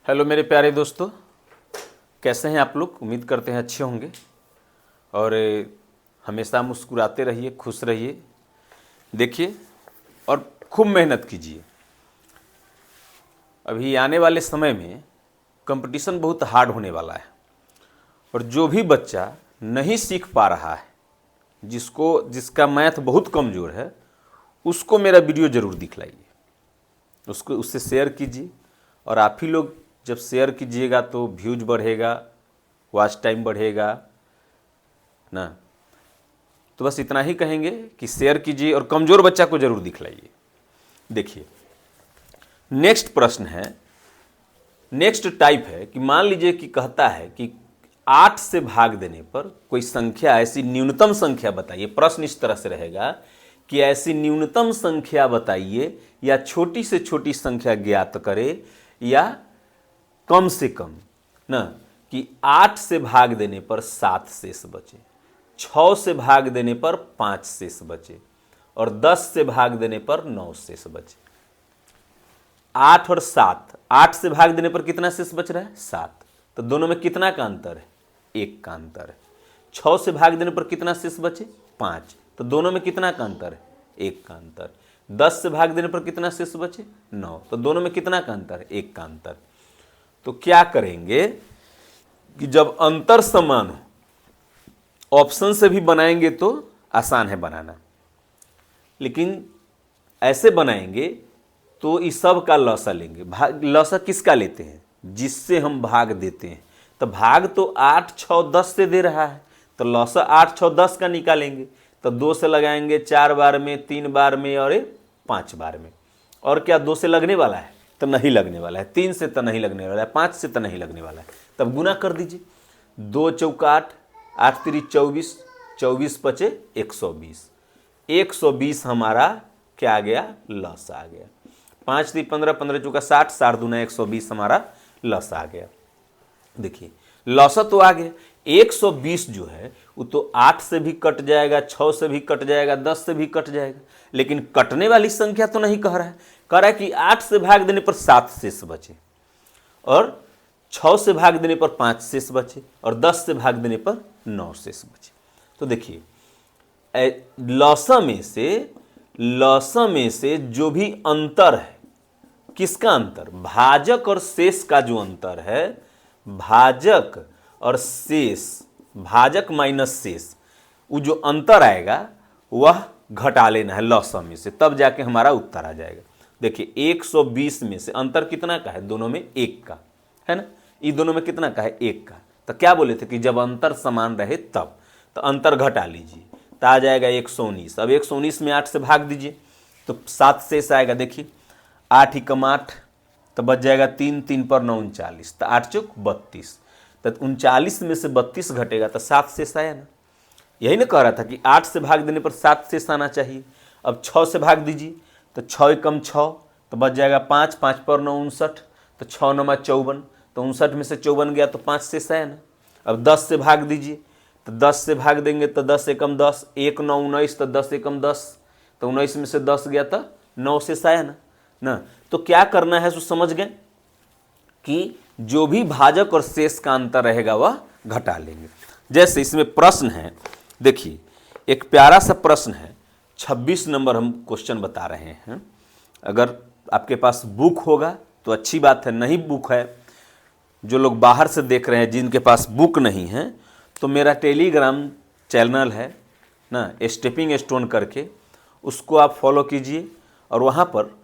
Hello मेरे प्यारे दोस्तों, कैसे हैं आप लोग। उम्मीद करते हैं अच्छे होंगे और हमेशा मुस्कुराते रहिए, खुश रहिए। देखिए और खूब मेहनत कीजिए। अभी आने वाले समय में कंपटीशन बहुत हार्ड होने वाला है और जो भी बच्चा नहीं सीख पा रहा है, जिसका मैथ बहुत कमज़ोर है, उसको मेरा वीडियो ज़रूर दिखलाइए, उससे शेयर कीजिए। और आप ही लोग जब शेयर कीजिएगा तो व्यूज बढ़ेगा, वॉच टाइम बढ़ेगा ना। तो बस इतना ही कहेंगे कि शेयर कीजिए और कमज़ोर बच्चा को ज़रूर दिखलाइए। देखिए नेक्स्ट प्रश्न है, नेक्स्ट टाइप है कि मान लीजिए कि कहता है कि 8 से भाग देने पर कोई संख्या, ऐसी न्यूनतम संख्या बताइए। प्रश्न इस तरह से रहेगा कि ऐसी न्यूनतम संख्या बताइए या छोटी से छोटी संख्या ज्ञात करे या कम से कम ना, कि 8 से भाग देने पर 7 शेष बचे, 6 से भाग देने पर 5 शेष बचे और 10 से भाग देने पर 9 शेष बचे। 8 और 7, 8 से भाग देने पर कितना शेष बच रहा है? 7। तो दोनों में कितना का अंतर है? 1 का अंतर है। 6 से भाग देने पर कितना शेष बचे? 5। तो दोनों में कितना का अंतर है? 1 का अंतर। 10 से भाग देने पर कितना शेष बचे? 9। तो दोनों में कितना का अंतर है? 1 का अंतर। तो क्या करेंगे कि जब अंतर समान हो, ऑप्शन से भी बनाएंगे तो आसान है बनाना, लेकिन ऐसे बनाएंगे तो इस सब का लौसा लेंगे। लौसा किसका लेते हैं? जिससे हम भाग देते हैं। तो भाग तो 8, 6, 10 से दे रहा है, तो लौसा 8, 6, 10 का निकालेंगे। तो 2 से लगाएंगे 4 बार में, 3 बार में और 5 बार में। और क्या 2 से लगने वाला है? तो नहीं लगने वाला है। 3 से तो नहीं लगने वाला है, 5 से तो नहीं लगने वाला है। तब गुना कर दीजिए। 2 चौका 8, 8 तिरी 24, 24 पचे 120। 120 हमारा क्या आ गया? लॉस आ गया। 5 तिरी 15, 15 चौका 60, 60 दूना 120 हमारा लॉस आ गया। देखिए लॉसा तो आ गया। 120 जो है वो तो 8 से भी कट जाएगा, 6 से भी कट जाएगा, 10 से भी कट जाएगा, लेकिन कटने वाली संख्या तो नहीं कह रहा है। कह रहा है कि 8 से भाग देने पर 7 शेष बचे और 6 से भाग देने पर 5 शेष बचे और 10 से भाग देने पर 9 शेष बचे। तो देखिए लॉसा में से जो भी अंतर है, किसका अंतर? भाजक और शेष का जो अंतर है, भाजक और शेष, भाजक माइनस शेष, वो जो अंतर आएगा वह घटा लेना है लॉसा में से, तब जाके हमारा उत्तर आ जाएगा। देखिए 120 में से अंतर कितना का है? दोनों में 1 का है ना। ये दोनों में कितना का है? 1 का। तो क्या बोले थे कि जब अंतर समान रहे तब, तो अंतर घटा लीजिए तो आ जाएगा 119। अब 119 में 8 से भाग दीजिए तो 7 शेष आएगा। देखिए 8 ही कम 8 तो बच जाएगा 3, 3 पर 9 39, तो 8 चौक 32। तो 39 में से 32 घटेगा तो 7 शेष आया ना। यही ना कह रहा था कि 8 से भाग देने पर 7 शेष आना चाहिए। अब 6 से भाग दीजिए तो 6 कम 6 तो बच जाएगा 5, 5 पर 9 59, तो 6 9 54, तो 59 में से 54 गया तो 5 शेष आया ना। अब 10 से भाग दीजिए तो 10 से भाग देंगे तो 10 एकम 10, 1 9 19, तो 10 एकम 10, तो 19 में से 10 गया तो 9 शेष आया ना। तो क्या करना है सो समझ गए कि जो भी भाजक और शेष का अंतर रहेगा वह घटा लेंगे। जैसे इसमें प्रश्न है, देखिए एक प्यारा सा प्रश्न है, 26 नंबर हम क्वेश्चन बता रहे हैं। अगर आपके पास बुक होगा तो अच्छी बात है, नहीं बुक है, जो लोग बाहर से देख रहे हैं जिनके पास बुक नहीं है, तो मेरा टेलीग्राम चैनल है ना, स्टेपिंग स्टोन करके, उसको आप फॉलो कीजिए और वहाँ पर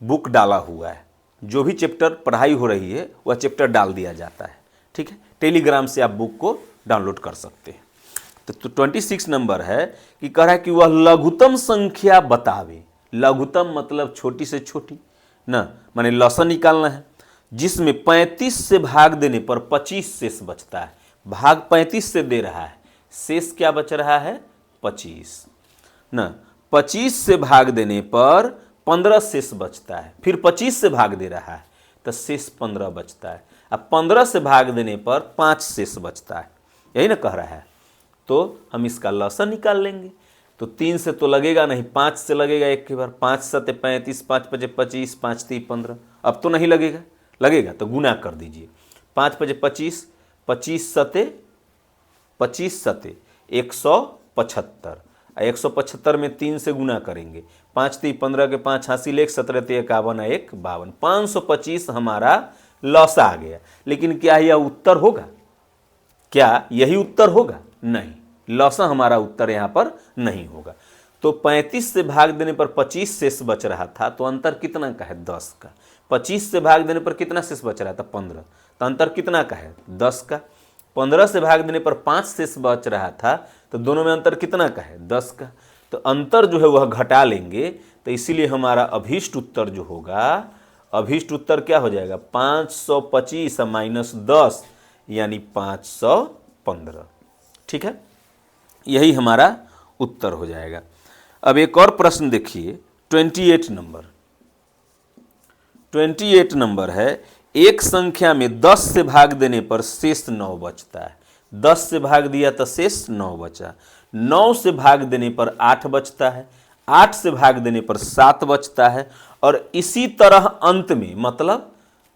बुक डाला हुआ है। जो भी चैप्टर पढ़ाई हो रही है वह चैप्टर डाल दिया जाता है। ठीक है, टेलीग्राम से आप बुक को डाउनलोड कर सकते हैं। तो 26 नंबर है कि कह रहा है कि वह लघुत्तम संख्या बतावे। लघुत्तम मतलब छोटी से छोटी ना, माने लॉसा निकालना है, जिसमें 35 से भाग देने पर 25 शेष बचता है। भाग 35 से दे रहा है, शेष क्या बच रहा है? 25 ना। 25 से भाग देने पर 15 शेष बचता है, फिर 25 से भाग दे रहा है तो शेष 15 बचता है। अब 15 से भाग देने पर 5 शेष बचता है, यही ना कह रहा है। तो हम इसका लॉसा निकाल लेंगे। तो 3 से तो लगेगा नहीं, 5 से लगेगा एक के बार। 5 7 35, 5 5 25, 5 3 15। अब तो नहीं लगेगा, लगेगा, तो गुना कर दीजिए। 5 5 25, 25 सते 175, 175 में 3 से गुना करेंगे, 5 3 15 के 5 हासिल 1, 17 3 51 1 52, 525 हमारा लौसा आ गया। लेकिन क्या यह उत्तर होगा? क्या यही उत्तर होगा? नहीं, लौसा हमारा उत्तर यहाँ पर नहीं होगा। तो 35 से भाग देने पर 25 शेष बच रहा था, तो अंतर कितना का है? 10 का। 25 से भाग देने पर कितना शेष बच रहा था? 15, तो अंतर कितना का है? 10 का। 15 से भाग देने पर 5 शेष बच रहा था, तो दोनों में अंतर कितना का है? 10 का। तो अंतर जो है वह घटा लेंगे, तो इसीलिए हमारा अभीष्ट उत्तर जो होगा, अभीष्ट उत्तर क्या हो जाएगा? 525 माइनस 10 यानी 515। ठीक है, यही हमारा उत्तर हो जाएगा। अब एक और प्रश्न देखिए, 28 नंबर। 28 नंबर है, एक संख्या में 10 से भाग देने पर शेष 9 बचता है। 10 से भाग दिया तो शेष 9 बचा। 9 से भाग देने पर 8 बचता है। 8 से भाग देने पर 7 बचता है। और इसी तरह अंत में, मतलब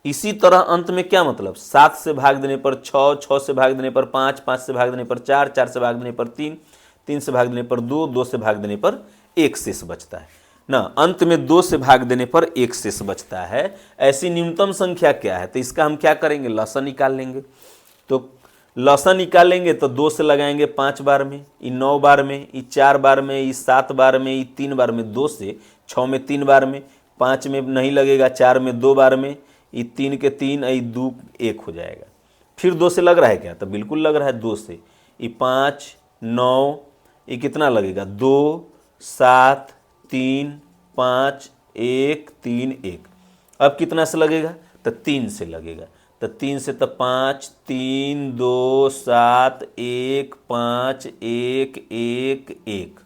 इसी तरह अंत में क्या मतलब? 7 से भाग देने पर 6, 6 से भाग देने पर 5, 5 से भाग देने पर 4, 4 से भाग देने पर 3, 3 से भाग देने पर 2, 2 से भाग देने पर 1 शेष बचता है ना। अंत में 2 से भाग देने पर 1 शेष बचता है। ऐसी न्यूनतम संख्या क्या है? तो इसका हम क्या करेंगे? लसा निकाल लेंगे। तो लसा निकालेंगे तो 2 से लगाएंगे 5 बार में, ई 9 बार में, ई 4 बार में, ई 7 बार में, ई 3 बार में। 2 से 6 में 3 बार में, 5 में नहीं लगेगा, 4 में 2 बार में, ई 3 के 3, ई 2 1 हो जाएगा। फिर 2 से लग रहा है क्या? तो बिल्कुल लग रहा है 2 से। ई 5 9, ये कितना लगेगा? 2 7 3 5 1 3 1। अब कितना से लगेगा? तो 3 से लगेगा। तो 3 से तो 5 3 2 7 1 5 1 1 1।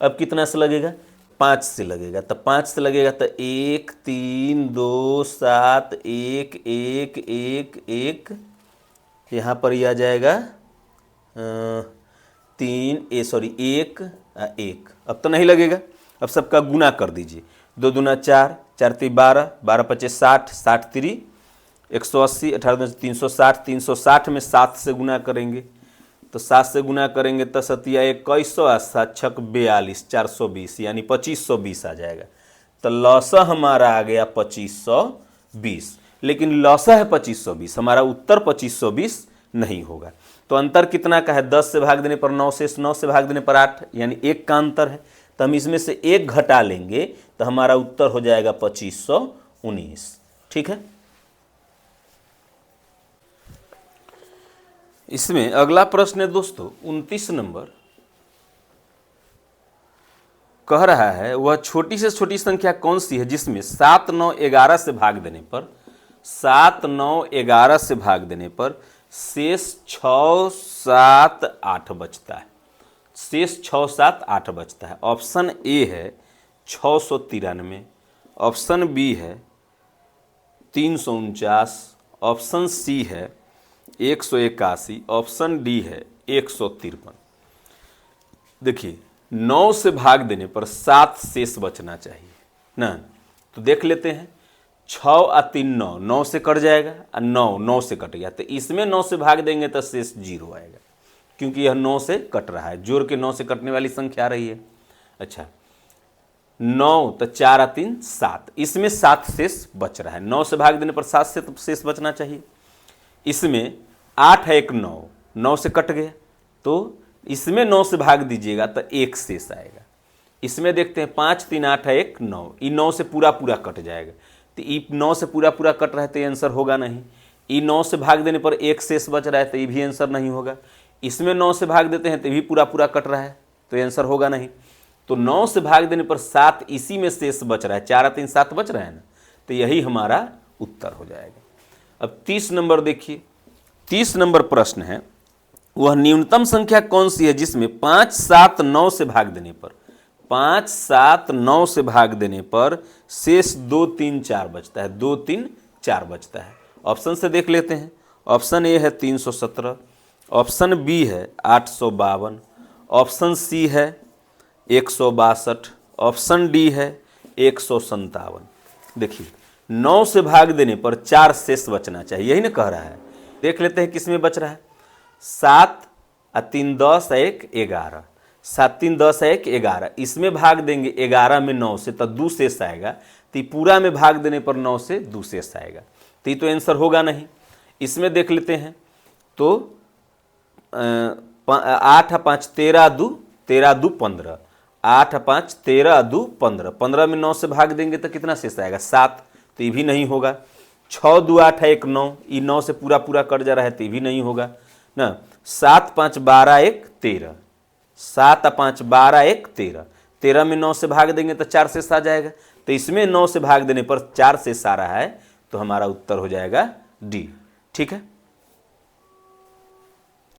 अब कितना से लगेगा? 5 से लगेगा। तो 5 से लगेगा तो 1 3 2 7 1 1 1 1। यहाँ पर यह आ जाएगा 1 1। अब तो नहीं लगेगा। अब सबका गुना कर दीजिए। 2 दूना 4, 4 3 12, 12 5 60, 60 3 180, 18 360, 360 में 7 से गुना करेंगे। तो 7 से गुना करेंगे तो 7 2100, 7 6 42, 420 यानी 2520 आ जाएगा। तो लौसा हमारा आ गया 2520। लेकिन लौसा है 2520, हमारा उत्तर 2520 नहीं होगा। तो अंतर कितना का है? 10 से भाग देने पर 9 शेष, 9 से भाग देने पर 8 यानी 1 का अंतर है। तो हम इसमें से 1 घटा लेंगे तो हमारा उत्तर हो जाएगा 2519। ठीक है, इसमें अगला प्रश्न है दोस्तों 29 नंबर। कह रहा है वह छोटी से छोटी संख्या कौन सी है जिसमें 7 9 11 से भाग देने पर 7 9 11 से भाग देने पर शेष 6 7 8 बचता है। शेष 6 7 8 बचता है। ऑप्शन ए है 693, ऑप्शन बी है 349, ऑप्शन सी है 181, ऑप्शन डी है 153। देखिए 9 से भाग देने पर 7 शेष बचना चाहिए ना। तो देख लेते हैं, 6 और 3 9, 9 से कट जाएगा और 9 9 से कट गया। तो इसमें 9 से भाग देंगे तो शेष 0 आएगा, क्योंकि यह 9 से कट रहा है, जोड़ के 9 से कटने वाली संख्या आ रही है। अच्छा 9 तो 4 और 3 7, इसमें 7 शेष बच रहा है। 9 से भाग देने पर 7 से तो शेष बचना चाहिए। इसमें 8 है 1 9, 9 से कट गया, तो इसमें 9 से भाग दीजिएगा तो 1 शेष आएगा। इसमें देखते हैं 5 3 8 है 1 9, ये 9 से पूरा पूरा कट जाएगा। तो ये 9 से पूरा पूरा कट रहा है तो ये आंसर होगा नहीं। ये 9 से भाग देने पर 1 शेष बच रहा है तो ये भी आंसर नहीं होगा। इसमें 9 से भाग देते हैं तो भी पूरा पूरा कट रहा है तो ये आंसर होगा नहीं। तो 9 से भाग देने पर 7 इसी में शेष बच रहा है, 4 और 3 7 बच रहा है ना, तो यही हमारा उत्तर हो जाएगा। अब 30 नंबर देखिए, 30 नंबर प्रश्न है वह न्यूनतम संख्या कौन सी है जिसमें 5 7 9 से भाग देने पर 5 7 9 से भाग देने पर शेष 2 3 4 बचता है, 2 3 4 बचता है। ऑप्शन से देख लेते हैं। ऑप्शन ए है 317, ऑप्शन बी है 852, ऑप्शन सी है 162, ऑप्शन डी है 157। देखिए 9 से भाग देने पर 4 शेष बचना चाहिए, यही ना कह रहा है। देख लेते हैं किस में बच रहा है। 7 और 3 10 1 11, 7 3 10 1 11, इसमें भाग देंगे 11 में 9 से तो 2 शेष आएगा, तो पूरा में भाग देने पर 9 से 2 शेष आएगा, तो ये तो आंसर होगा नहीं। इसमें देख लेते हैं तो 8 5 13 2 13 2 15, 8 5 13 2 15, 15 में 9 से भाग देंगे तो कितना शेष आएगा 7, तो ये भी नहीं होगा। 6 2 8 1 9, ये 9 से पूरा पूरा कट जा रहा है तो ये भी नहीं होगा ना। 7 5 12 1 13, 7 और 5 12 1 13, 13 में 9 से भाग देंगे तो 4 शेष आ जाएगा, तो इसमें 9 से भाग देने पर 4 शेष आ रहा है, तो हमारा उत्तर हो जाएगा डी। ठीक है।